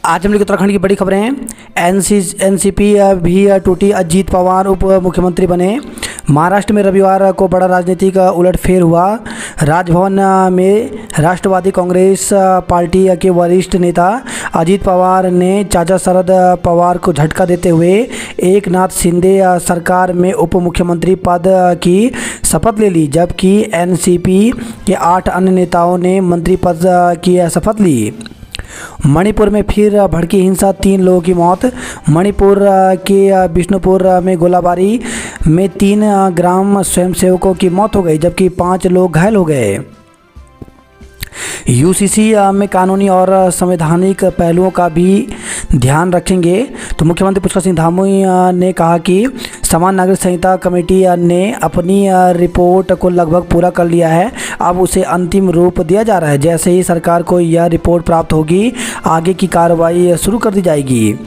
आज हम लोग उत्तराखंड की बड़ी खबरें हैं। एनसीपी भी टूटी, अजीत पवार उप मुख्यमंत्री बने। महाराष्ट्र में रविवार को बड़ा राजनीतिक उलटफेर हुआ। राजभवन में राष्ट्रवादी कांग्रेस पार्टी के वरिष्ठ नेता अजीत पवार ने चाचा शरद पवार को झटका देते हुए एकनाथ शिंदे सरकार में उप मुख्यमंत्री पद की शपथ ले ली, जबकि एनसीपी के 8 अन्य नेताओं ने मंत्री पद की शपथ ली। मणिपुर में फिर भड़की हिंसा, 3 लोगों की मौत। मणिपुर के बिष्णुपुर में गोलाबारी में 3 ग्राम स्वयंसेवकों की मौत हो गई, जबकि 5 लोग घायल हो गए। यूसीसी में कानूनी और संवैधानिक पहलुओं का भी ध्यान रखेंगे। तो मुख्यमंत्री पुष्कर सिंह धामी ने कहा कि समान नागरिक संहिता कमेटी ने अपनी रिपोर्ट को लगभग पूरा कर लिया है, अब उसे अंतिम रूप दिया जा रहा है। जैसे ही सरकार को यह रिपोर्ट प्राप्त होगी, आगे की कार्रवाई शुरू कर दी जाएगी।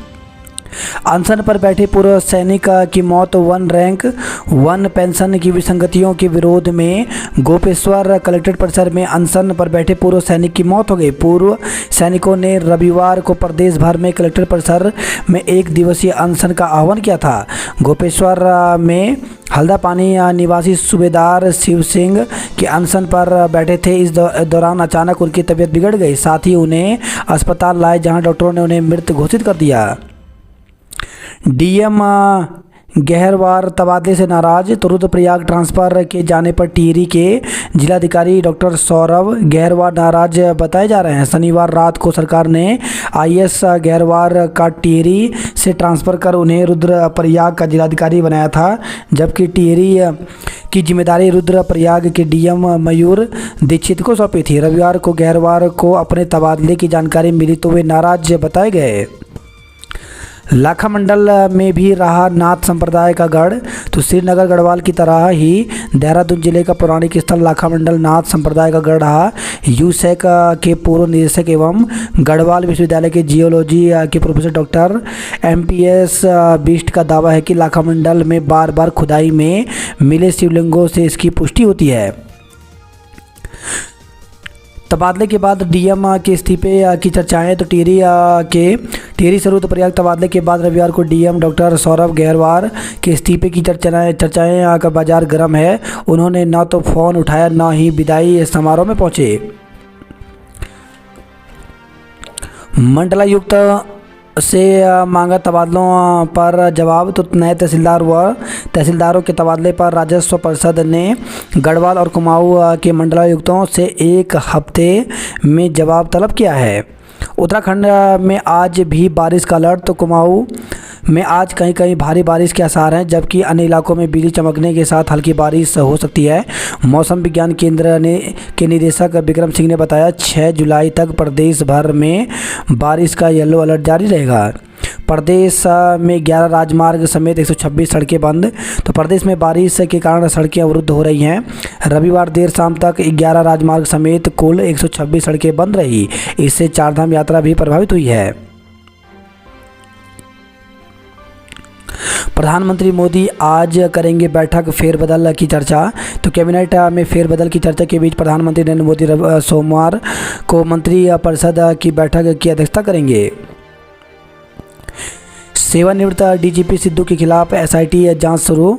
अनशन पर बैठे पूर्व सैनिक की मौत, 1 रैंक 1 पेंशन की विसंगतियों के विरोध में गोपेश्वर कलेक्ट्रेट परिसर में अनशन पर बैठे पूर्व सैनिक की मौत हो गई। पूर्व सैनिकों ने रविवार को प्रदेश भर में कलेक्ट्रेट परिसर में 1 दिवसीय अनशन का आह्वान किया था। गोपेश्वर में हल्दापानी निवासी सूबेदार शिव सिंह के अनशन पर बैठे थे। इस दौरान अचानक उनकी तबीयत बिगड़ गई, साथ ही उन्हें अस्पताल लाए, जहां डॉक्टरों ने उन्हें मृत घोषित कर दिया। डीएम गहरवार तबादले से नाराज, तो रुद्रप्रयाग ट्रांसफर के जाने पर टिहरी के जिलाधिकारी डॉक्टर सौरभ गहरवार नाराज बताए जा रहे हैं। शनिवार रात को सरकार ने आईएएस गहरवार का टिहरी से ट्रांसफ़र कर उन्हें रुद्रप्रयाग का जिलाधिकारी बनाया था, जबकि टिहरी की जिम्मेदारी रुद्रप्रयाग के डीएम मयूर दीक्षित को सौंपी थी। रविवार को गहरवार को अपने तबादले की जानकारी मिली तो वे नाराज बताए गए। लाखा मंडल में भी रहा नाथ संप्रदाय का गढ़, तो श्रीनगर गढ़वाल की तरह ही देहरादून जिले का पौराणिक स्थल लाखा मंडल नाथ संप्रदाय का गढ़ रहा। यूसैक के पूर्व निदेशक एवं गढ़वाल विश्वविद्यालय के जियोलॉजी के प्रोफेसर डॉक्टर एमपीएस बिष्ट का दावा है कि लाखा मंडल में बार बार खुदाई में मिले शिवलिंगों से इसकी पुष्टि होती है। तबादले के बाद डीएम के इस्तीफे की चर्चाएं, तो टिहरी से रुद्रप्रयाग तबादले के बाद रविवार को डीएम डॉक्टर सौरभ गहरवार के इस्तीफे की चर्चाएं का बाजार गर्म है। उन्होंने न तो फ़ोन उठाया, न ही विदाई समारोह में पहुंचे। मंडलायुक्त से मांगा तबादलों पर जवाब, तो नए तहसीलदार व तहसीलदारों के तबादले पर राजस्व परिषद ने गढ़वाल और कुमाऊं के मंडलायुक्तों से 1 हफ्ते में जवाब तलब किया है। उत्तराखंड में आज भी बारिश का अलर्ट, तो कुमाऊं में आज कहीं कहीं भारी बारिश के आसार हैं, जबकि अन्य इलाकों में बिजली चमकने के साथ हल्की बारिश हो सकती है। मौसम विज्ञान केंद्र के निदेशक विक्रम सिंह ने बताया 6 जुलाई तक प्रदेश भर में बारिश का येलो अलर्ट जारी रहेगा। प्रदेश में 11 राजमार्ग समेत 126 सड़कें बंद, तो प्रदेश में बारिश के कारण सड़कें अवरुद्ध हो रही हैं। रविवार देर शाम तक 11 राजमार्ग समेत कुल 126 सड़कें बंद रही। इससे चारधाम यात्रा भी प्रभावित हुई है। प्रधानमंत्री मोदी आज करेंगे बैठक फेरबदल की चर्चा, तो कैबिनेट में फेरबदल की चर्चा के बीच प्रधानमंत्री नरेंद्र मोदी सोमवार को मंत्री परिषद की बैठक की अध्यक्षता करेंगे। सेवानिवृत्त डीजीपी सिद्धू के खिलाफ एसआईटी जांच शुरू,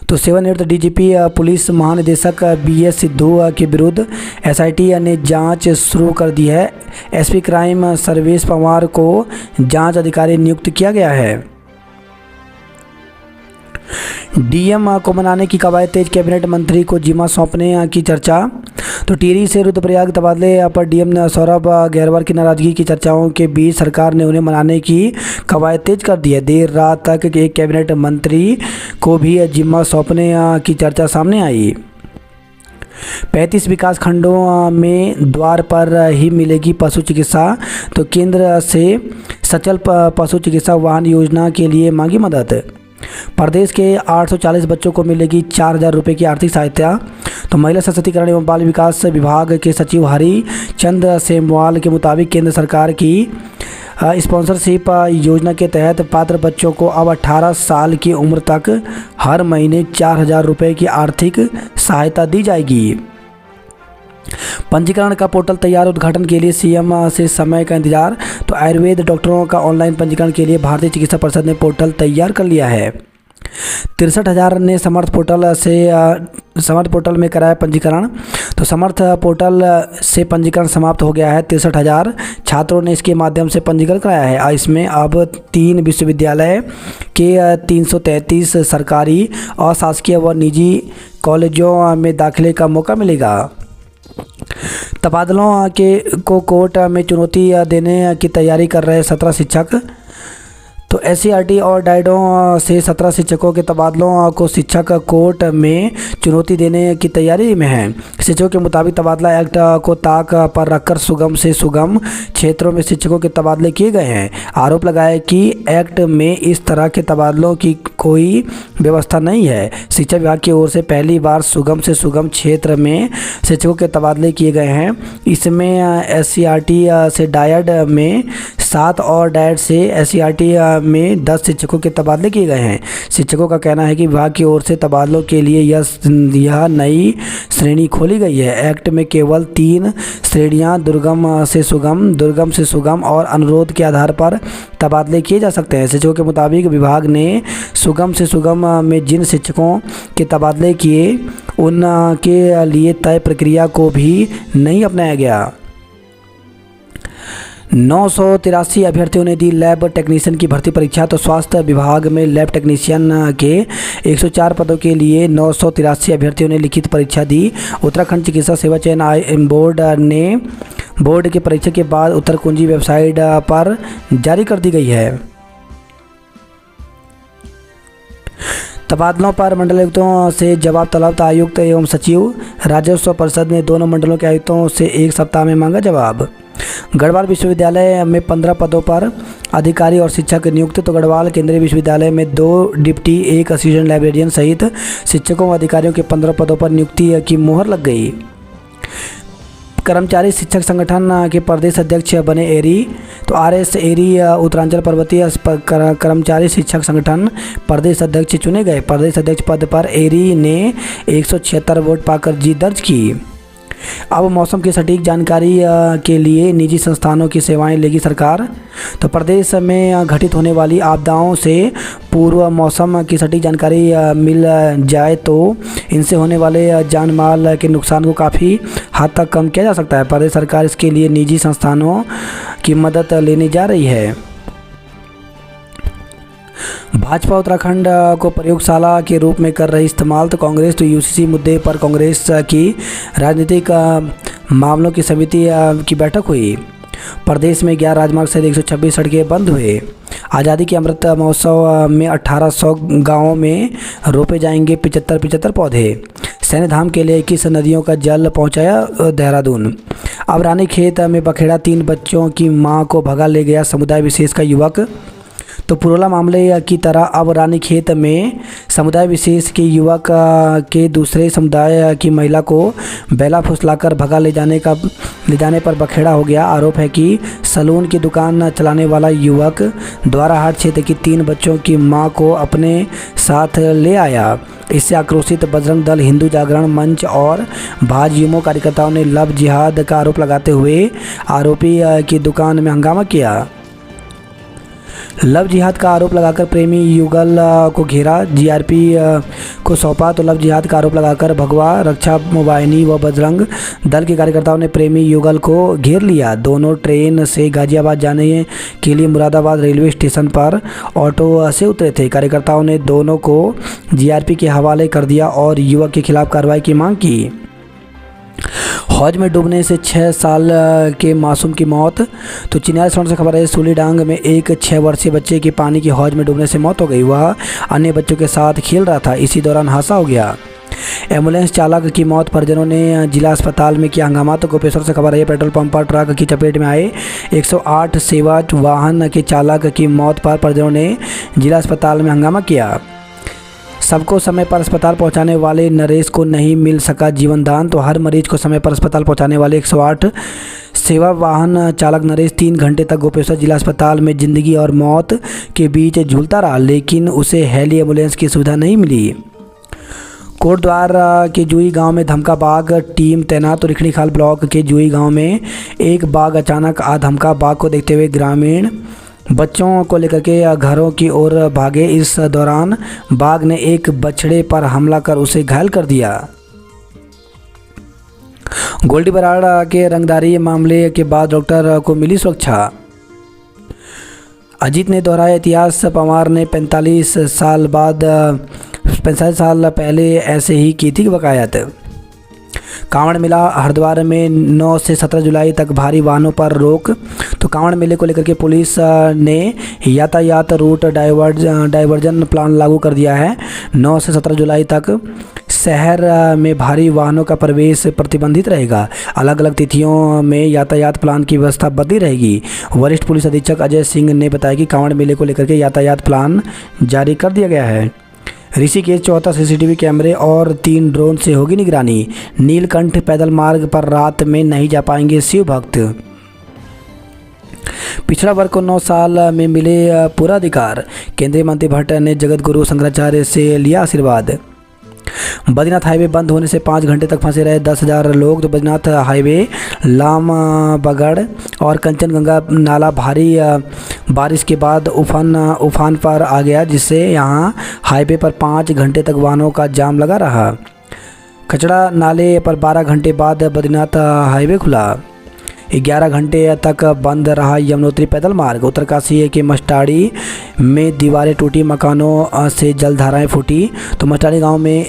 तो सेवानिवृत्त डीजीपी पुलिस महानिदेशक बीएस सिद्धू के विरुद्ध एसआईटी ने जांच शुरू कर दी है। एसपी क्राइम सर्वेश पवार को जांच अधिकारी नियुक्त किया गया है। डीएम को मनाने की कवायद तेज, कैबिनेट मंत्री को जिम्मा सौंपने की चर्चा, तो टिहरी से रुद्रप्रयाग तबादले पर डीएम सौरभ गहरवार की नाराजगी की चर्चाओं के बीच सरकार ने उन्हें मनाने की कवायद तेज कर दी है। देर रात तक एक कैबिनेट मंत्री को भी जिम्मा सौंपने की चर्चा सामने आई। 35 विकास खंडों में द्वार पर ही मिलेगी पशु चिकित्सा, तो केंद्र से सचल पशु चिकित्सा वाहन योजना के लिए मांगी मदद। प्रदेश के 840 बच्चों को मिलेगी 4000 रुपये की आर्थिक सहायता, तो महिला सशक्तिकरण एवं बाल विकास विभाग के सचिव हरी चंद सेमवाल के मुताबिक केंद्र सरकार की स्पॉन्सरशिप योजना के तहत पात्र बच्चों को अब 18 साल की उम्र तक हर महीने 4000 रुपये की आर्थिक सहायता दी जाएगी। पंजीकरण का पोर्टल तैयार, उद्घाटन के लिए सीएम से समय का इंतजार। तो आयुर्वेद डॉक्टरों का ऑनलाइन पंजीकरण के लिए भारतीय चिकित्सा परिषद ने पोर्टल तैयार कर लिया है। 63,000 ने समर्थ पोर्टल में कराया पंजीकरण। तो समर्थ पोर्टल से पंजीकरण समाप्त हो गया है। 63,000 छात्रों ने इसके माध्यम से पंजीकरण कराया है। इसमें अब 3 विश्वविद्यालय के 333 सरकारी और शासकीय व निजी कॉलेजों में दाखिले का मौका मिलेगा। तबादलों को कोर्ट में चुनौती देने की तैयारी कर रहे 17 शिक्षक। तो एससीईआरटी और डाइडों से 17 शिक्षकों के तबादलों को शिक्षक कोर्ट में चुनौती देने की तैयारी में है। शिक्षकों के मुताबिक तबादला एक्ट को ताक पर रखकर सुगम से सुगम क्षेत्रों में शिक्षकों के तबादले किए गए हैं। आरोप लगाया कि एक्ट में इस तरह के तबादलों की कोई व्यवस्था नहीं है। शिक्षा विभाग की ओर से पहली बार सुगम से सुगम क्षेत्र में शिक्षकों के तबादले किए गए हैं। इसमें एससीईआरटी से डायड में 7 और डायड से एससीईआरटी में 10 शिक्षकों के तबादले किए गए हैं। शिक्षकों का कहना है कि विभाग की ओर से तबादलों के लिए यह नई श्रेणी खोली गई है। एक्ट में केवल 3 श्रेणियां दुर्गम से सुगम और अनुरोध के आधार पर तबादले किए जा सकते हैं। शिक्षकों के मुताबिक विभाग ने सुगम से सुगम में जिन शिक्षकों के तबादले किए उनके लिए तय प्रक्रिया को भी नहीं अपनाया गया। 983 अभ्यर्थियों ने दी लैब टेक्नीशियन की भर्ती परीक्षा। तो स्वास्थ्य विभाग में लैब टेक्नीशियन के 104 पदों के लिए 983 अभ्यर्थियों ने लिखित परीक्षा दी। उत्तराखंड चिकित्सा सेवा चयन बोर्ड के परीक्षा के बाद उत्तर कुंजी वेबसाइट पर जारी कर दी गई है। तबादलों पर मंडलायुक्तों से जवाब तलब। आयुक्त एवं सचिव राजस्व परिषद ने दोनों मंडलों के आयुक्तों से 1 सप्ताह में मांगा जवाब। गढ़वाल विश्वविद्यालय में 15 पदों पर अधिकारी और शिक्षक नियुक्त। तो गढ़वाल केंद्रीय विश्वविद्यालय में 2 डिप्टी 1 असिस्टेंट लाइब्रेरियन सहित शिक्षकों व अधिकारियों के 15 पदों पर नियुक्ति की मुहर लग गई। कर्मचारी शिक्षक संगठन के प्रदेश अध्यक्ष बने एरी। तो आरएस एरी उत्तरांचल पर्वतीय कर्मचारी शिक्षक संगठन प्रदेश अध्यक्ष चुने गए। प्रदेश अध्यक्ष पद पर एरी ने 176 वोट पाकर जीत दर्ज की। अब मौसम की सटीक जानकारी के लिए निजी संस्थानों की सेवाएं लेगी सरकार। तो प्रदेश में घटित होने वाली आपदाओं से पूर्व मौसम की सटीक जानकारी मिल जाए तो इनसे होने वाले जान माल के नुकसान को काफ़ी हद तक कम किया जा सकता है। प्रदेश सरकार इसके लिए निजी संस्थानों की मदद लेने जा रही है। भाजपा उत्तराखंड को प्रयोगशाला के रूप में कर रही इस्तेमाल। तो कांग्रेस तो यूसीसी मुद्दे पर कांग्रेस की राजनीतिक मामलों की समिति की बैठक हुई। प्रदेश में 11 राजमार्ग सहित 126 सड़कें बंद हुए। आज़ादी के अमृत महोत्सव में 1800 गाँवों में रोपे जाएंगे 75 पौधे। सैन्य धाम के लिए 21 नदियों का जल पहुंचाया देहरादून। अब रानीखेत में बखेड़ा 3 बच्चों की मां को भगा ले गया समुदाय विशेष का युवक। तो पुरोला मामले की तरह अब रानीखेत में समुदाय विशेष के युवक के दूसरे समुदाय की महिला को बेला फुसलाकर भगा ले जाने पर बखेड़ा हो गया। आरोप है कि सलून की दुकान चलाने वाला युवक द्वाराहाट क्षेत्र की 3 बच्चों की मां को अपने साथ ले आया। इससे आक्रोशित बजरंग दल, हिंदू जागरण मंच और भाजयुमो कार्यकर्ताओं ने लव जिहाद का आरोप लगाते हुए आरोपी की दुकान में हंगामा किया। लव जिहाद का आरोप लगाकर प्रेमी युगल को घेरा, जीआरपी को सौंपा। तो लव जिहाद का आरोप लगाकर भगवा रक्षा वाहिनी व बजरंग दल के कार्यकर्ताओं ने प्रेमी युगल को घेर लिया। दोनों ट्रेन से गाजियाबाद जाने के लिए मुरादाबाद रेलवे स्टेशन पर ऑटो से उतरे थे। कार्यकर्ताओं ने दोनों को जीआरपी के हवाले कर दिया और युवक के खिलाफ कार्रवाई की मांग की। हौज में डूबने से 6 साल के मासूम की मौत। तो चिन्याल से खबर है, सूलीडांग में एक 6 वर्षीय बच्चे की पानी की हौज में डूबने से मौत हो गई। वह अन्य बच्चों के साथ खेल रहा था, इसी दौरान हादसा हो गया। एम्बुलेंस चालक की मौत, परिजनों ने जिला अस्पताल में किया हंगामा। तो गोपेश्वर से खबर है, पेट्रोल पंप पर ट्रक की चपेट में आए 108 सेवा वाहन के चालक की मौत पर परिजनों ने जिला अस्पताल में हंगामा किया। सबको समय पर अस्पताल पहुंचाने वाले नरेश को नहीं मिल सका जीवन दान। तो हर मरीज को समय पर अस्पताल पहुंचाने वाले 108 सेवा वाहन चालक नरेश 3 घंटे तक गोपेश्वर जिला अस्पताल में जिंदगी और मौत के बीच झूलता रहा, लेकिन उसे हेली एम्बुलेंस की सुविधा नहीं मिली। कोटद्वार के जुई गांव में धमका बाघ, टीम तैनात। तो रिखणीखाल ब्लॉक के जुई गांव में एक बाघ अचानक आ धमका। बाघ को देखते हुए ग्रामीण बच्चों को लेकर के घरों की ओर भागे। इस दौरान बाघ ने एक बछड़े पर हमला कर उसे घायल कर दिया। गोल्डी बराड़ के रंगदारी मामले के बाद डॉक्टर को मिली सुरक्षा। अजीत ने दोहराया इतिहास, पवार ने 45 साल पहले ऐसे ही की थी वकायत। कांवड़ मेला हरिद्वार में 9 से 17 जुलाई तक भारी वाहनों पर रोक। तो कांवड़ मेले को लेकर के पुलिस ने यातायात रूट डाइवर्जन प्लान लागू कर दिया है। 9 से 17 जुलाई तक शहर में भारी वाहनों का प्रवेश प्रतिबंधित रहेगा। अलग अलग तिथियों में यातायात प्लान की व्यवस्था बदली रहेगी। वरिष्ठ पुलिस अधीक्षक अजय सिंह ने बताया कि कांवड़ मेले को लेकर के यातायात प्लान जारी कर दिया गया है। ऋषिकेश 74 सीसीटीवी कैमरे और 3 ड्रोन से होगी निगरानी। नीलकंठ पैदल मार्ग पर रात में नहीं जा पाएंगे शिव भक्त। पिछड़ा वर्ग को 9 साल में मिले पूरा अधिकार। केंद्रीय मंत्री भट्ट ने जगत गुरु शंकराचार्य से लिया आशीर्वाद। बद्रीनाथ हाईवे बंद होने से 5 घंटे तक फंसे रहे 10,000 लोग। तो बद्रीनाथ हाईवे लामबगड़ और कंचनगंगा नाला भारी बारिश के बाद उफान पर आ गया, जिससे यहां हाईवे पर 5 घंटे तक वाहनों का जाम लगा रहा। कचड़ा नाले पर 12 घंटे बाद बद्रीनाथ हाईवे खुला। 11 घंटे तक बंद रहा यमुनोत्री पैदल मार्ग। उत्तरकाशी के मस्टाड़ी में दीवारें टूटी, मकानों से जलधाराएं फूटी। तो मस्टाड़ी गांव में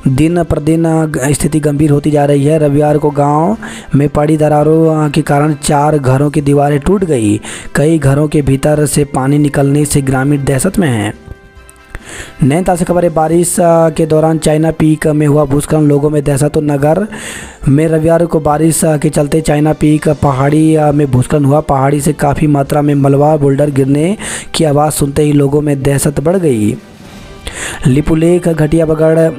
दिन प्रतिदिन स्थिति गंभीर होती जा रही है। रविवार को गांव में पड़ी दरारों के कारण 4 घरों की दीवारें टूट गई। कई घरों के भीतर से पानी निकलने से ग्रामीण दहशत में हैं। नैनीताल से खबर है, बारिश के दौरान चाइना पीक में हुआ भूस्खलन, लोगों में दहशत। तो नगर में रविवार को बारिश के चलते चाइना पीक पहाड़ी में भूस्खलन हुआ। पहाड़ी से काफ़ी मात्रा में मलबा बोल्डर गिरने की आवाज़ सुनते ही लोगों में दहशत बढ़ गई। लिपुलेख घटिया बगड़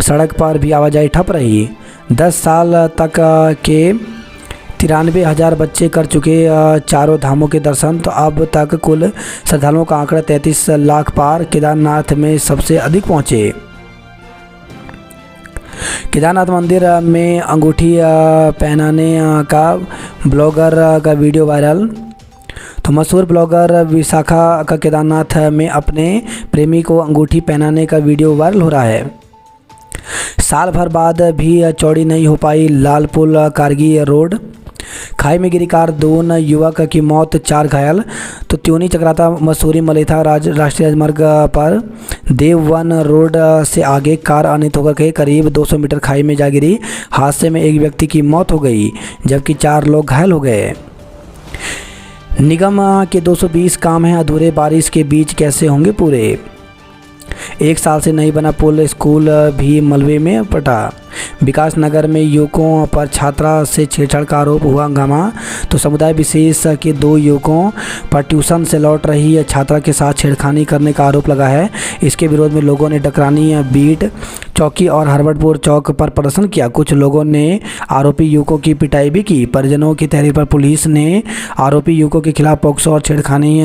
सड़क पर भी आवाजाही ठप रही। 10 साल तक के 93,000 बच्चे कर चुके चारों धामों के दर्शन। तो अब तक कुल श्रद्धालुओं का आंकड़ा 33 लाख पार। केदारनाथ में सबसे अधिक पहुंचे। केदारनाथ मंदिर में अंगूठी पहनाने का ब्लॉगर का वीडियो वायरल। तो मशहूर ब्लॉगर विशाखा का केदारनाथ में अपने प्रेमी को अंगूठी पहनाने का वीडियो वायरल हो रहा है। साल भर बाद भी चौड़ी नहीं हो पाई लालपुल कारगी रोड। खाई में गिरी कार, 2 युवक की मौत, 4 घायल। तो त्यूनी चक्राता मसूरी मलेथा राष्ट्रीय राजमार्ग पर देववन रोड से आगे कार अनियंत्रित होकर के करीब 200 मीटर खाई में जा गिरी। हादसे में एक व्यक्ति की मौत हो गई जबकि 4 लोग घायल हो गए। निगम के 220 काम हैं अधूरे, बारिश के बीच कैसे होंगे पूरे। 1 साल से नहीं बना पुल, स्कूल भी मलबे में पटा। विकास नगर में युवकों पर छात्रा से छेड़छाड़ का आरोप, हुआ हंगामा। तो समुदाय विशेष के 2 युवकों पर ट्यूशन से लौट रही छात्रा के साथ छेड़खानी करने का आरोप लगा है। इसके विरोध में लोगों ने डकरानी बीट चौकी और हरवटपुर चौक पर प्रदर्शन किया। कुछ लोगों ने आरोपी युवकों की पिटाई भी की। परिजनों की तहरीर पर पुलिस ने आरोपी युवकों के खिलाफ पोक्सो और छेड़खानी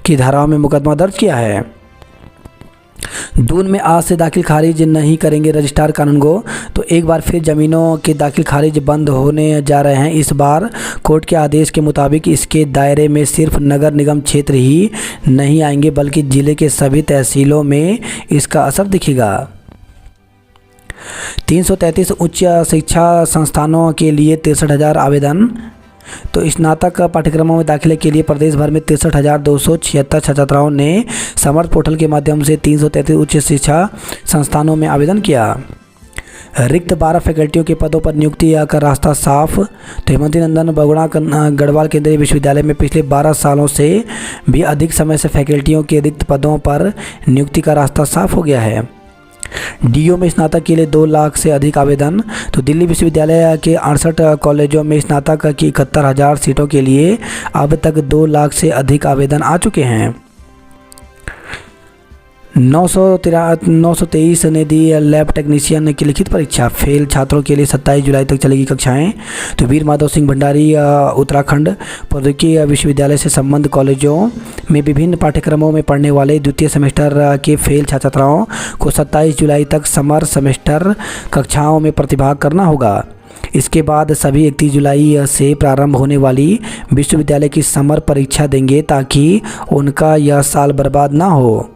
की धाराओं में मुकदमा दर्ज किया है। दून में आज से दाखिल खारिज नहीं करेंगे रजिस्ट्रार कानूनगो। तो एक बार फिर ज़मीनों के दाखिल खारिज बंद होने जा रहे हैं। इस बार कोर्ट के आदेश के मुताबिक इसके दायरे में सिर्फ नगर निगम क्षेत्र ही नहीं आएंगे, बल्कि ज़िले के सभी तहसीलों में इसका असर दिखेगा। 333 उच्च शिक्षा संस्थानों के लिए 63,000 आवेदन। तो स्नातक पाठ्यक्रमों में दाखिले के लिए प्रदेश भर में 63,276 छात्राओं ने समर्थ पोर्टल के माध्यम से 333 उच्च शिक्षा संस्थानों में आवेदन किया। रिक्त 12 फैकल्टियों के पदों पर नियुक्ति का रास्ता साफ। तो हेमंती नंदन बगुड़ा गढ़वाल केंद्रीय विश्वविद्यालय में पिछले 12 सालों से भी अधिक समय से फैकल्टियों के रिक्त पदों पर नियुक्ति का रास्ता साफ हो गया है। डीओ में स्नातक के लिए 2 लाख से अधिक आवेदन। तो दिल्ली विश्वविद्यालय के 68 कॉलेजों में स्नातक की 71,000 सीटों के लिए अब तक 2 लाख से अधिक आवेदन आ चुके हैं। 923 ने दी लैब टेक्नीशियन की लिखित परीक्षा। फेल छात्रों के लिए 27 जुलाई तक चलेगी कक्षाएं। तो वीर माधव सिंह भंडारी उत्तराखंड प्रौद्योगिकी विश्वविद्यालय से संबद्ध कॉलेजों में विभिन्न पाठ्यक्रमों में पढ़ने वाले द्वितीय सेमेस्टर के फेल छात्र छात्राओं को 27 जुलाई तक समर सेमेस्टर कक्षाओं में प्रतिभाग करना होगा। इसके बाद सभी 31 जुलाई से प्रारंभ होने वाली विश्वविद्यालय की समर परीक्षा देंगे ताकि उनका यह साल बर्बाद ना हो।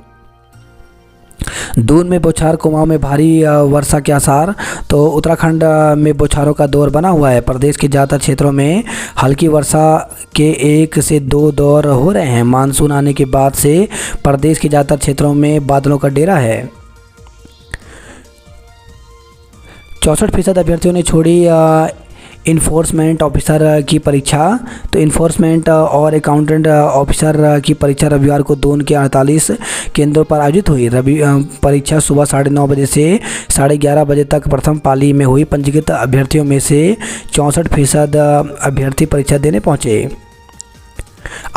दून में बौछार, कुमाऊं में भारी वर्षा के आसार। तो उत्तराखंड में बौछारों का दौर बना हुआ है। प्रदेश के ज़्यादातर क्षेत्रों में हल्की वर्षा के 1 से 2 दौर हो रहे हैं। मानसून आने के बाद से प्रदेश के ज़्यादातर क्षेत्रों में बादलों का डेरा है। 64% अभ्यर्थियों ने छोड़ी इन्फोर्समेंट ऑफिसर की परीक्षा। तो इन्फोर्समेंट और अकाउंटेंट ऑफिसर की परीक्षा रविवार को दून के 48 केंद्रों पर आयोजित हुई। परीक्षा सुबह 9:30 बजे से 11:30 बजे तक प्रथम पाली में हुई। पंजीकृत अभ्यर्थियों में से 64% अभ्यर्थी परीक्षा देने पहुंचे।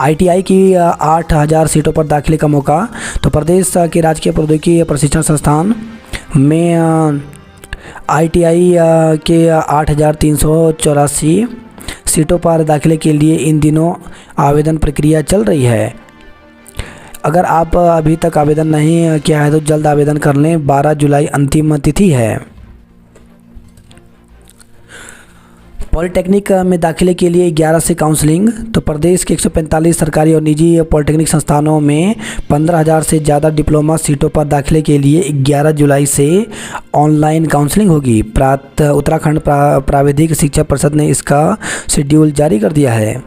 ITI की 8000 सीटों पर दाखिले का मौका। तो प्रदेश के राजकीय प्रौद्योगिकी प्रशिक्षण संस्थान में ITI के 8384 सीटों पर दाखिले के लिए इन दिनों आवेदन प्रक्रिया चल रही है। अगर आप अभी तक आवेदन नहीं किया है तो जल्द आवेदन कर लें। 12 जुलाई अंतिम तिथि है। पॉलिटेक्निक में दाखिले के लिए 11 से काउंसलिंग। तो प्रदेश के 145 सरकारी और निजी पॉलिटेक्निक संस्थानों में 15,000 से ज़्यादा डिप्लोमा सीटों पर दाखिले के लिए 11 जुलाई से ऑनलाइन काउंसलिंग होगी। उत्तराखंड प्राविधिक शिक्षा परिषद ने इसका शेड्यूल जारी कर दिया है।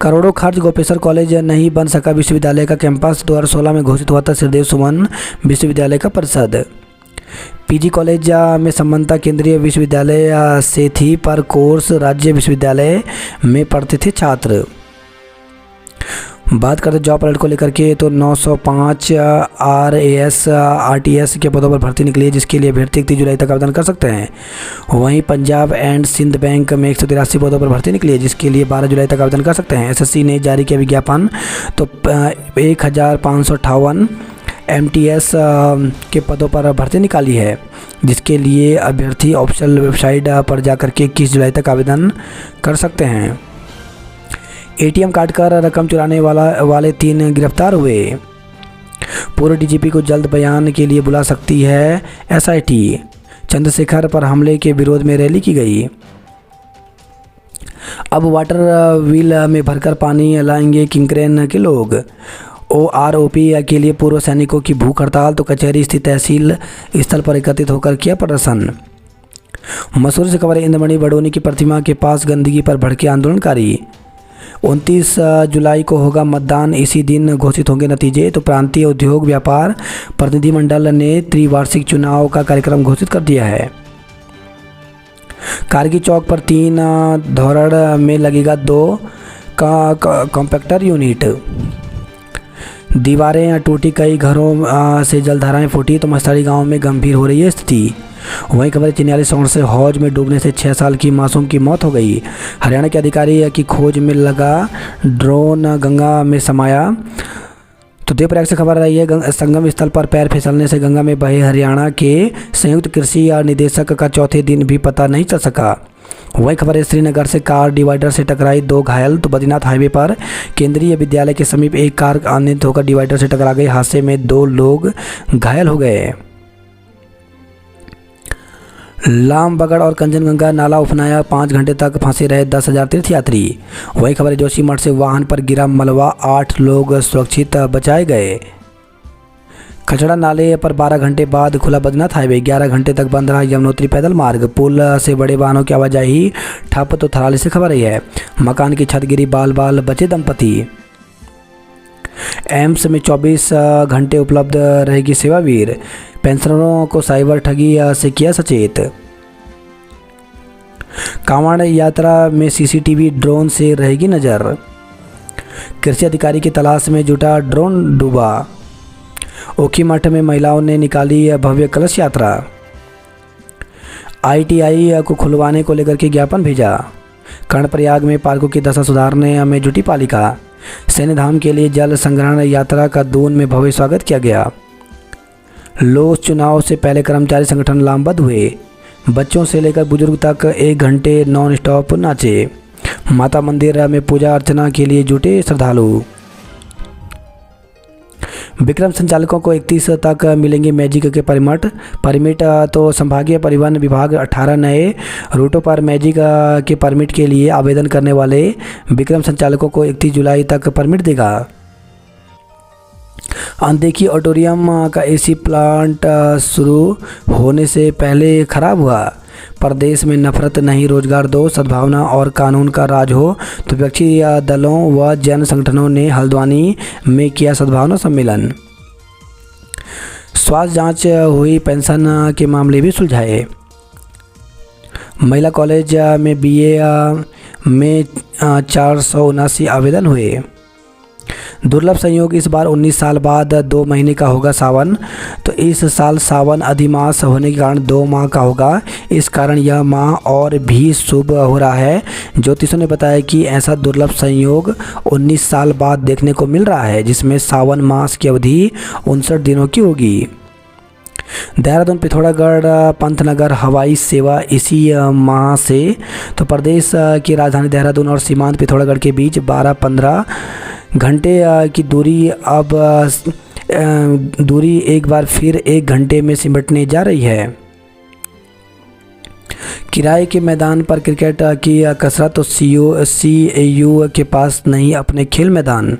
करोड़ों खर्च गोपेश्वर कॉलेज नहीं बन सका विश्वविद्यालय का कैंपस। 2016 में घोषित हुआ था श्रीदेव सुमन विश्वविद्यालय का परिषद। PG कॉलेज में समानता केंद्रीय विश्वविद्यालय से थी, पर कोर्स राज्य विश्वविद्यालय में पढ़ते थे छात्र। बात करते जॉब अलर्ट को लेकर के, तो 905 RAS RTS के पदों पर भर्ती निकली है, जिसके लिए अभ्यर्थी 31 जुलाई तक आवेदन कर सकते हैं। वहीं पंजाब एंड सिंध बैंक में 183 पदों पर भर्ती निकली है, जिसके लिए 12 जुलाई तक आवेदन कर सकते हैं। SSC ने जारी किया विज्ञापन। तो 1558 MTS के पदों पर भर्ती निकाली है, जिसके लिए अभ्यर्थी ऑफिशियल वेबसाइट पर जाकर के 21 जुलाई तक आवेदन कर सकते हैं। ATM काट कर रकम चुराने वाले 3 गिरफ्तार हुए। पूर्व DGP को जल्द बयान के लिए बुला सकती है SIT। चंद्रशेखर पर हमले के विरोध में रैली की गई। अब वाटर व्हील में भरकर पानी लाएंगे किंकरेन के लोग। OROP के लिए पूर्व सैनिकों की भूख हड़ताल। तो कचहरी स्थित तहसील स्थल पर एकत्रित होकर किया प्रदर्शन। मसूरी से खबर है, इंद्रमणि बडोनी की प्रतिमा के पास गंदगी पर भड़के आंदोलनकारी। 29 जुलाई को होगा मतदान, इसी दिन घोषित होंगे नतीजे। तो प्रांतीय उद्योग व्यापार प्रतिनिधिमंडल ने त्रिवार्षिक चुनाव का कार्यक्रम घोषित कर दिया है। कारगी चौक पर 3 धोरड़ में लगेगा 2 का कॉम्पैक्टर यूनिट। दीवारें टूटी, कई घरों से जलधाराएं फूटी। तो मस्ताड़ी गांव में गंभीर हो रही है स्थिति। वहीं खबर चिन्याली सौर से हौज में डूबने से 6 साल की मासूम की मौत हो गई। हरियाणा के अधिकारी की खोज में लगा ड्रोन गंगा में समाया। तो देवप्रयाग से खबर रही है, संगम स्थल पर पैर फिसलने से गंगा में बहे हरियाणा के संयुक्त कृषि निदेशक का चौथे दिन भी पता नहीं चल सका। वही खबर है, श्रीनगर से कार डिवाइडर से टकराई, 2 घायल। तो बद्रीनाथ हाईवे पर केंद्रीय विद्यालय के समीप एक कार अनियंत्रित होकर डिवाइडर से टकरा गई। हादसे में 2 लोग घायल हो गए। लामबगड़ और कंचनजंगा नाला उफनाया, 5 घंटे तक फंसे रहे 10,000 तीर्थयात्री। वही खबर है, जोशीमठ से वाहन पर गिरा मलबा, 8 लोग सुरक्षित बचाए गए। खचड़ा नाले पर 12 घंटे बाद खुला बद्रीनाथ हाईवे, 11 घंटे तक बंद रहा यमुनोत्री पैदल मार्ग। पुल से बड़े वाहनों की आवाजाही ठप। तो थराली से खबर है, मकान की छत गिरी, बाल बाल बचे दंपति। एम्स में 24 घंटे उपलब्ध रहेगी सेवावीर। पेंशनरों को साइबर ठगी से किया सचेत। कांवड़ यात्रा में CCTV ड्रोन से रहेगी नज़र। कृषि अधिकारी की तलाश में जुटा ड्रोन डूबा। ओखीमठ में महिलाओं ने निकाली भव्य कलश यात्रा। ITI को खुलवाने को लेकर के ज्ञापन भेजा। कर्णप्रयाग में पार्कों की दशा सुधारने में जुटी पालिका। सैन्य धाम के लिए जल संग्रहण यात्रा का दून में भव्य स्वागत किया गया। लोक चुनाव से पहले कर्मचारी संगठन लामबंद हुए। बच्चों से लेकर बुजुर्ग तक 1 घंटे नॉन स्टॉप नाचे। माता मंदिर में पूजा अर्चना के लिए जुटे श्रद्धालु। विक्रम संचालकों को 31 तक मिलेंगे मैजिक के परमिट। तो संभागीय परिवहन विभाग 18 नए रूटों पर मैजिक के परमिट के लिए आवेदन करने वाले विक्रम संचालकों को 31 जुलाई तक परमिट देगा। अनदेखी ऑडिटोरियम का एसी प्लांट शुरू होने से पहले खराब हुआ। प्रदेश में नफरत नहीं रोजगार दो, सद्भावना और कानून का राज हो। तो विपक्षी दलों व जन संगठनों ने हल्द्वानी में किया सद्भावना सम्मेलन। स्वास्थ्य जांच हुई, पेंशन के मामले भी सुलझाए। महिला कॉलेज में बीए में 479 आवेदन हुए। दुर्लभ संयोग, इस बार 19 साल बाद 2 महीने का होगा सावन। तो इस साल सावन अधिमास होने के कारण 2 माह का होगा। इस कारण यह माह और भी शुभ हो रहा है। ज्योतिषों ने बताया कि ऐसा दुर्लभ संयोग 19 साल बाद देखने को मिल रहा है, जिसमें सावन मास की अवधि 59 दिनों की होगी। देहरादून पिथौरागढ़ पंतनगर हवाई सेवा इसी माह से। तो प्रदेश की राजधानी देहरादून और सीमांत पिथौरागढ़ के बीच 12-15 घंटे की दूरी एक बार फिर 1 घंटे में सिमटने जा रही है। किराए के मैदान पर क्रिकेट की कसरत, तो CAU के पास नहीं अपने खेल मैदान।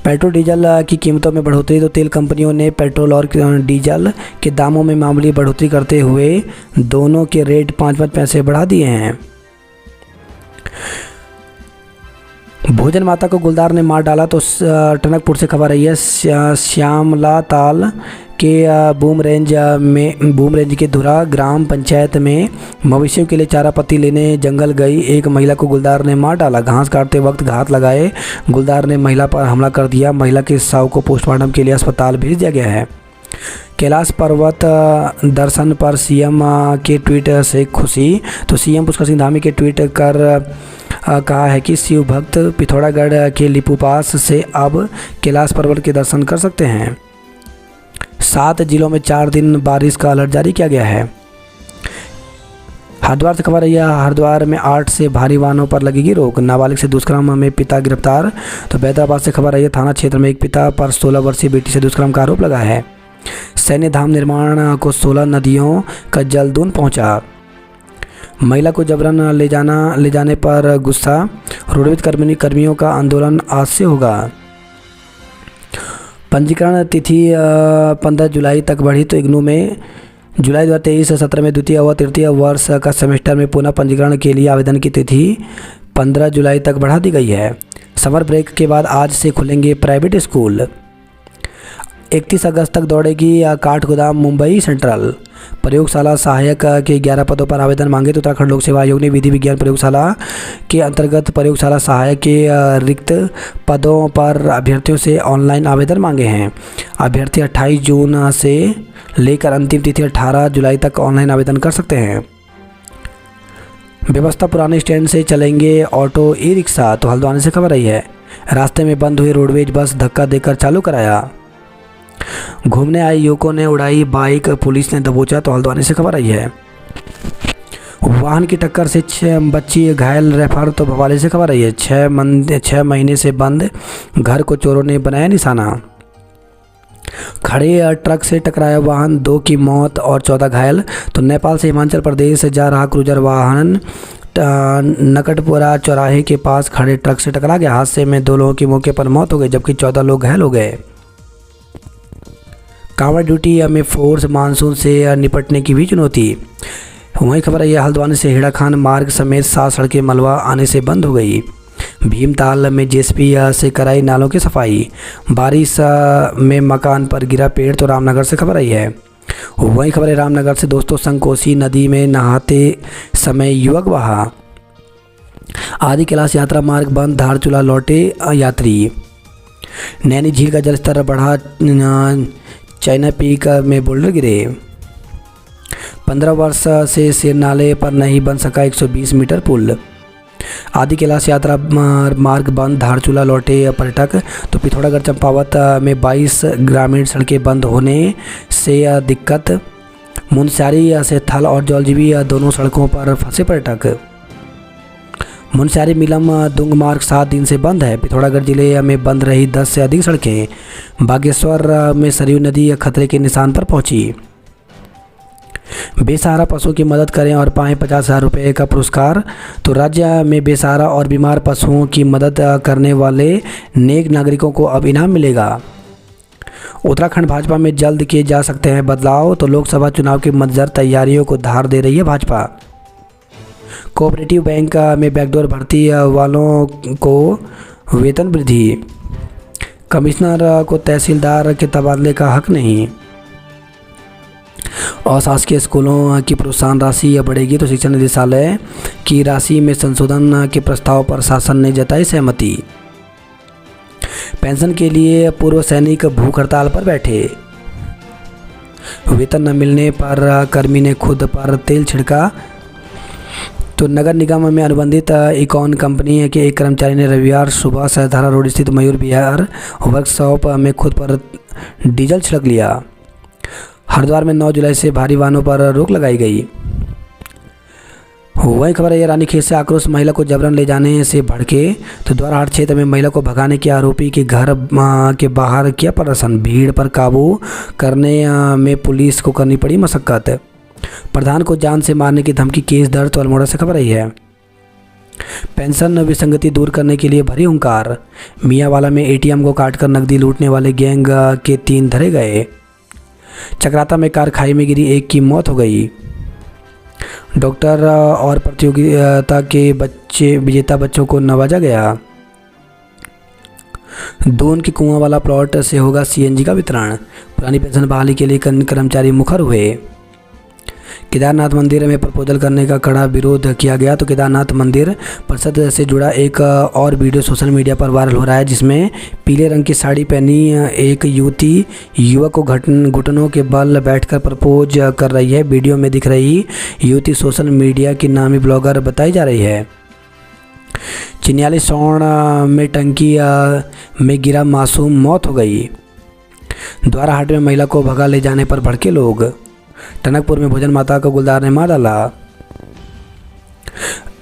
पेट्रोल डीजल की कीमतों में बढ़ोतरी, तो तेल कंपनियों ने पेट्रोल और डीजल के दामों में मामूली बढ़ोतरी करते हुए दोनों के रेट 5-5 पैसे बढ़ा दिए हैं। भोजन माता को गुलदार ने मार डाला, तो टनकपुर से खबर आई है। श्यामला ताल के बूम रेंज के धुरा ग्राम पंचायत में मवेशियों के लिए चारा पत्ती लेने जंगल गई एक महिला को गुलदार ने मार डाला। घास काटते वक्त घात लगाए गुलदार ने महिला पर हमला कर दिया। महिला के शव को पोस्टमार्टम के लिए अस्पताल भेज दिया गया है। कैलाश पर्वत दर्शन पर सीएम के ट्वीट से खुशी, तो सीएम पुष्कर सिंह धामी के ट्वीट कर कहा है कि शिव भक्त पिथौरागढ़ के लिपुपास से अब कैलाश पर्वत के दर्शन कर सकते हैं। 7 जिलों में 4 दिन बारिश का अलर्ट जारी किया गया है। हरिद्वार से खबर है, हरिद्वार में 8 से भारी वाहनों पर लगेगी रोक। नाबालिग से दुष्कर्म में पिता गिरफ्तार। तो बैदराबाद से खबर है, थाना क्षेत्र में एक पिता पर 16 वर्षीय बेटी से दुष्कर्म का आरोप लगा है। सैन्य धाम निर्माण को 16 नदियों का जलदून पहुंचा। महिला को जबरन ले जाने पर गुस्सा। रोडवेज कर्मियों का आंदोलन आज से होगा। पंजीकरण तिथि 15 जुलाई तक बढ़ी। तो इग्नू में जुलाई 2023-17 में द्वितीय व तृतीय वर्ष का सेमेस्टर में पुनः पंजीकरण के लिए आवेदन की तिथि 15 जुलाई तक बढ़ा दी गई है। समर ब्रेक के बाद आज से खुलेंगे प्राइवेट स्कूल। 31 अगस्त तक दौड़ेगी काठगोदाम मुंबई सेंट्रल। प्रयोगशाला सहायक के 11 पदों पर आवेदन मांगे। तो उत्तराखंड लोक सेवा आयोग ने विधि विज्ञान प्रयोगशाला के अंतर्गत प्रयोगशाला सहायक के रिक्त पदों पर अभ्यर्थियों से ऑनलाइन आवेदन मांगे हैं। अभ्यर्थी 28 जून से लेकर अंतिम तिथि 18 जुलाई तक ऑनलाइन आवेदन कर सकते हैं। व्यवस्था पुराने स्टैंड से चलेंगे ऑटो ई रिक्शा। तो हल्द्वानी से खबर आई है, रास्ते में बंद हुई रोडवेज बस धक्का देकर चालू कराया। घूमने आए युवकों ने उड़ाई बाइक, पुलिस ने दबोचा। तो हल्द्वानी से खबर आई है। वाहन की टक्कर से 6 बच्ची घायल, रेफर। तो भवाली से खबर आई है, 6 महीने से बंद घर को चोरों ने बनाया निशाना। खड़े ट्रक से टकराया वाहन, 2 की मौत और 14 घायल। तो नेपाल से हिमाचल प्रदेश जा रहा क्रूजर वाहन नकटपुरा चौराहे के पास खड़े ट्रक से टकरा गया। हादसे में 2 लोगों की मौके पर मौत हो गई, जबकि 14 लोग घायल हो गए। कांवड़ ड्यूटी में फोर्स, मानसून से निपटने की भी चुनौती। वहीं खबर है, हल्द्वानी से हेड़ा खान मार्ग समेत 7 सड़कें मलबा आने से बंद हो गई। भीमताल में जेसीबी से कराई नालों की सफाई। बारिश में मकान पर गिरा पेड़। तो रामनगर से खबर आई है। वहीं खबर है, रामनगर से दोस्तों संग कोसी नदी में नहाते समय युवक बहा। आदि कैलाश यात्रा मार्ग बंद, धारचूला लौटे यात्री। नैनी झील का जलस्तर बढ़ा, चाइना पीक में बोल्डर गिरे। 15 वर्ष से सिर नाले पर नहीं बन सका 120 मीटर पुल। आदि कैलाश यात्रा मार्ग बंद, धारचूला लौटे पर्यटक। तो पिथौरागढ़ चंपावत में 22 ग्रामीण सड़कें बंद होने से दिक्कत। मुनस्यारी से थल और जौलजीबी दोनों सड़कों पर फंसे पर्यटक। मुनस्यारी मिलम दुंग मार्ग 7 दिन से बंद है। पिथौरागढ़ जिले में बंद रही 10 से अधिक सड़कें। बागेश्वर में सरयू नदी खतरे के निशान पर पहुंची। बेसहारा पशुओं की मदद करें और पाएं 50,000 रुपये का पुरस्कार। तो राज्य में बेसहारा और बीमार पशुओं की मदद करने वाले नेक नागरिकों को अब इनाम मिलेगा। उत्तराखंड भाजपा में जल्द किए जा सकते हैं बदलाव। तो लोकसभा चुनाव के मद्देनजर तैयारियों को धार दे रही है भाजपा। कोऑपरेटिव बैंक में बैकडोर भर्ती वालों को वेतन वृद्धि। कमिश्नर को तहसीलदार के तबादले का हक नहीं। और शासकीय स्कूलों की प्रोत्साहन राशि बढ़ेगी। तो शिक्षा निदेशालय की राशि में संशोधन के प्रस्ताव पर शासन ने जताई सहमति। पेंशन के लिए पूर्व सैनिक भूख हड़ताल पर बैठे। वेतन न मिलने पर कर्मी ने खुद पर तेल छिड़का। तो नगर निगम में अनुबंधित इकॉन कंपनी के एक कर्मचारी ने रविवार सुबह सहधारा रोड स्थित मयूर विहार वर्कशॉप में खुद पर डीजल छिड़क लिया। हरिद्वार में 9 जुलाई से भारी वाहनों पर रोक लगाई गई। वही खबर है रानीखेत से आक्रोश, महिला को जबरन ले जाने से भड़के। तो द्वाराहाट क्षेत्र में महिला को भगाने के आरोपी के घर के बाहर किया प्रदर्शन। भीड़ पर काबू करने में पुलिस को करनी पड़ी मशक्कत। प्रधान को जान से मारने की धमकी, केस दर्ज। तो अल्मोड़ा से खबर आई है। पेंशन विसंगति दूर करने के लिए भरी हुंकार। मियांवाला में एटीएम को काटकर नकदी लूटने वाले गैंग के 3 धरे गए। चक्राता में कार खाई में गिरी, 1 की मौत हो गई। डॉक्टर और प्रतियोगिता के विजेता बच्चों को नवाजा गया। दून के कुआं वाला प्लॉट से होगा सीएनजी का वितरण। पुरानी पेंशन बहाली के लिए कर्मचारी मुखर हुए। केदारनाथ मंदिर में प्रपोजल करने का कड़ा विरोध किया गया। तो केदारनाथ मंदिर परिषद से जुड़ा एक और वीडियो सोशल मीडिया पर वायरल हो रहा है, जिसमें पीले रंग की साड़ी पहनी एक युवती युवक को घुटनों के बल बैठकर प्रपोज कर रही है। वीडियो में दिख रही युवती सोशल मीडिया की नामी ब्लॉगर बताई जा रही है। चिन्याली सौण में टंकी में गिरा मासूम, मौत हो गई। द्वाराहाट में महिला को भगा ले जाने पर भड़के लोग। टनकपुर में भोजन माता को गुलदार ने मार डाला।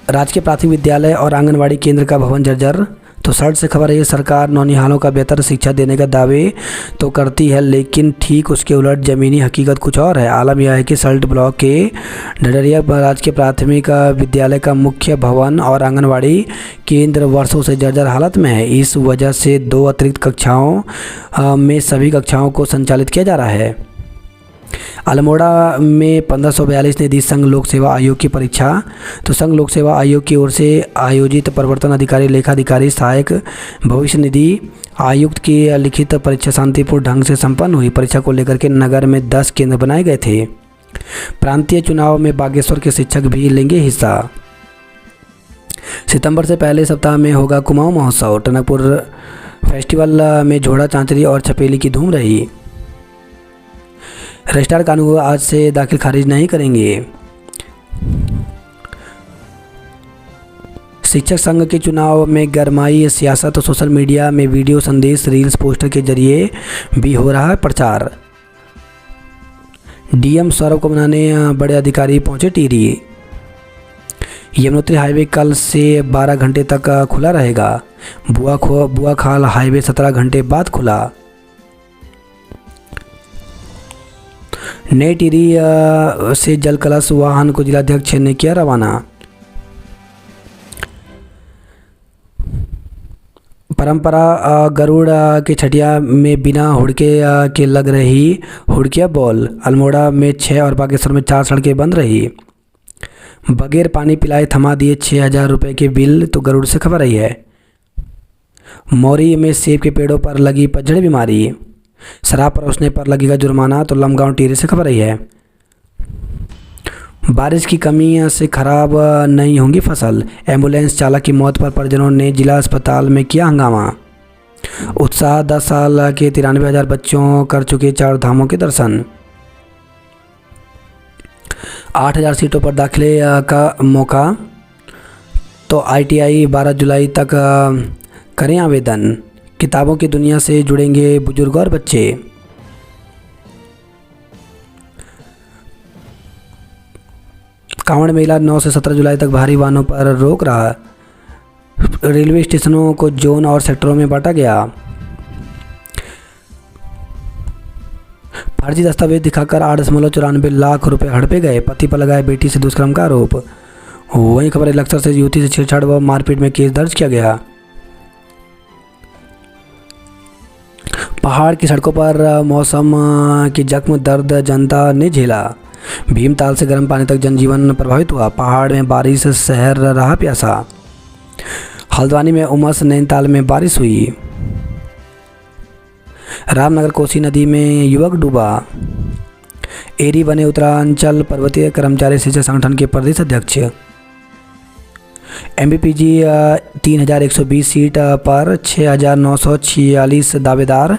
राजकीय प्राथमिक विद्यालय और आंगनवाड़ी केंद्र का भवन जर्जर। तो सड़क से खबर है, सरकार नौनिहालों का बेहतर शिक्षा देने का दावे तो करती है, लेकिन ठीक उसके उलट ज़मीनी हकीकत कुछ और है। आलम यह है कि सल्ट ब्लॉक के ढडरिया राजकीय प्राथमिक विद्यालय का मुख्य भवन और आंगनवाड़ी केंद्र वर्षों से जर्जर हालत में है। इस वजह से 2 अतिरिक्त कक्षाओं में सभी कक्षाओं को संचालित किया जा रहा है। अल्मोड़ा में 1542 ने दी संघ लोक सेवा आयोग की परीक्षा। तो संघ लोक सेवा आयोग की ओर से आयोजित प्रवर्तन अधिकारी, लेखाधिकारी, सहायक भविष्य निधि आयुक्त की लिखित परीक्षा शांतिपूर्ण ढंग से संपन्न हुई। परीक्षा को लेकर के नगर में 10 केंद्र बनाए गए थे। प्रांतीय चुनाव में बागेश्वर के शिक्षक भी लेंगे हिस्सा। सितंबर से पहले सप्ताह में होगा कुमाऊं महोत्सव। टनकपुर फेस्टिवल में झोड़ा, चांचरी और छपेली की धूम रही। रजिस्ट्रार कानून आज से दाखिल खारिज नहीं करेंगे। शिक्षक संघ के चुनाव में गरमाई सियासत। सोशल मीडिया में वीडियो संदेश, रील्स, पोस्टर के जरिए भी हो रहा है प्रचार। डीएम सौरभ को मनाने बड़े अधिकारी पहुंचे टिहरी। यमुनोत्री हाईवे कल से 12 घंटे तक खुला रहेगा। बुआखाल हाईवे 17 घंटे बाद खुला। नई टिहरी से जल कलश वाहन को जिलाध्यक्ष ने किया रवाना। परंपरा गरुड़ के छठिया में बिना हुड़के के लग रही हुड़किया बॉल। अल्मोड़ा में 6 और बागेश्वर में 4 सड़कें बंद रही। बगैर पानी पिलाए थमा दिए 6,000 रुपये के बिल। तो गरुड़ से खबर आई है। मौरी में सेब के पेड़ों पर लगी पतझड़ बीमारी। शराब परोसने पर लगेगा जुर्माना। तो लमगांव टिहरी से खबर आई है। बारिश की कमी से खराब नहीं होंगी फसल। एम्बुलेंस चालक की मौत पर परिजनों ने जिला अस्पताल में किया हंगामा। उत्साह, 10 साल के 93,000 बच्चों कर चुके 4 धामों के दर्शन। 8,000 सीटों पर दाखिले का मौका। तो ITI 12 जुलाई तक करें आवेदन। किताबों की दुनिया से जुड़ेंगे बुजुर्ग और बच्चे। कांवड़ मेला 9 से 17 जुलाई तक भारी वाहनों पर रोक रहा। रेलवे स्टेशनों को जोन और सेक्टरों में बांटा गया। फर्जी दस्तावेज दिखाकर 8.94 लाख रुपए हड़पे गए। पति पर लगाए बेटी से दुष्कर्म का आरोप। वहीं खबर है लक्सर से युवती से छेड़छाड़ व मारपीट में केस दर्ज किया गया। पहाड़ की सड़कों पर मौसम की जख्म दर्द जनता ने झेला। भीमताल से गर्म पानी तक जनजीवन प्रभावित हुआ। पहाड़ में बारिश से शहर रहा प्यासा। हल्द्वानी में उमस, नैनीताल में बारिश हुई। रामनगर कोसी नदी में युवक डूबा। एरी बने उत्तरांचल पर्वतीय कर्मचारी शिक्षक संगठन के प्रदेश अध्यक्ष। MBPG 3120 सीट पर 6946 दावेदार।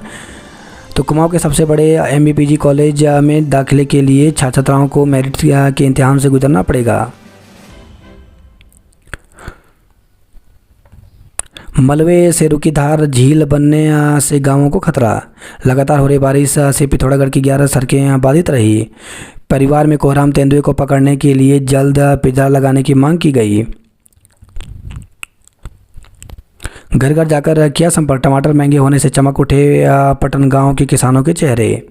तो कुमाऊं के सबसे बड़े MBPG कॉलेज में दाखिले के लिए छात्र छात्राओं को मेरिट के इम्तिहान से गुजरना पड़ेगा। मलबे से रुकी धार झील बनने से गांवों को खतरा। लगातार हो रही बारिश से पिथौरागढ़ की 11 सड़कें बाधित रही। परिवार में कोहराम तेंदुए को पकड़ने के लिए जल्द पिंजरा लगाने की मांग की गई। घर घर जाकर किया संपर्क। टमाटर महंगे होने से चमक उठे पटन गांव के किसानों के चेहरे।